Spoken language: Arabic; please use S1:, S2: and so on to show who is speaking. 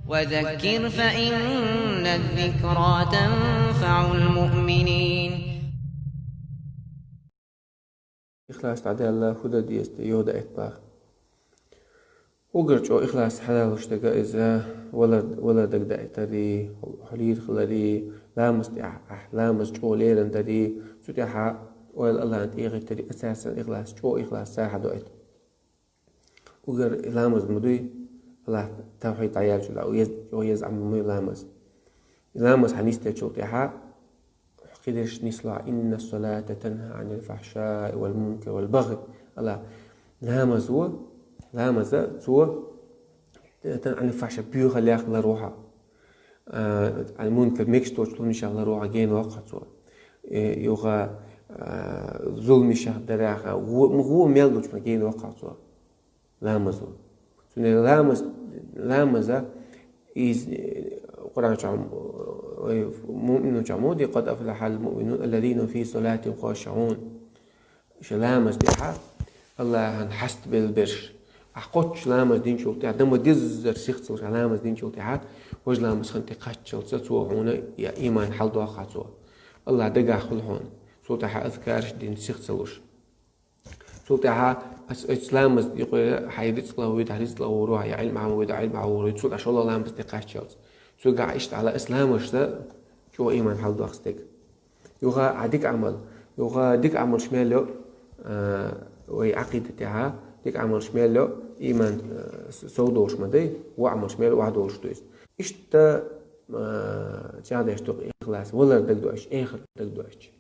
S1: وذكر فإن الذكرى تنفع المؤمنين.
S2: إخلاص عدل الله هدى ديست يهدى إكبار وقرجو إخلاص حلال وشتقى إذا ولدك دائتري حليل خلالي لامس لامس جو ليرن تري سوتيحا ويل الله أنت إيغي تري أساسا إخلاص جو إخلاص ساحة دوئت وقر لامس مدوي الله توحيد عيال جلا ويزعم مي لامس حنيستة شوتيحا قدرش نسلع إن الصلاة تنهى عن الفحشاء والمنكر والبغي الله لامس هو لامس هو عن الفحشاء بيو خليها خلا روحها المنكر ميكس توجلون إن شاء الله روحها جين وقت سوا يوغا ظلم الشهر دراخة هو ميلدوش ما جين وقت سوا لامس هو سنة لامس إز قرآن شعم مؤمن شعمودي قد أفلح المؤمنون الذين في صلاة خاشعون شلامس ديحا الله هنحست بالبرش أحقوش لامس دين شوتي عدم ديزر سيخت لامس دين شوتي عاد وج لامس خنتي قاتشل تسوى هنا يا إيمان حل دوا خاتوا الله دقا خل هون صوتي ها أذكارش دين سيخت سلوش صوتي ها إسلام يقول حيدت الله ويدعيت الله وروح يا علم عمود علم عوري صوت عشان الله لامس دقاتشل سو قاعد على إسلام وشتا شو إيمان حل دوا خستك يوغا عديك عمل يوغا ديك عمل شماله وعقيدة تاعها ديك عمل شماله إيمان سودوش مدي وعمل شماله وعدوش دويس إشتا تشادش توق إخلاص ولا دقدوش آخر دقدوش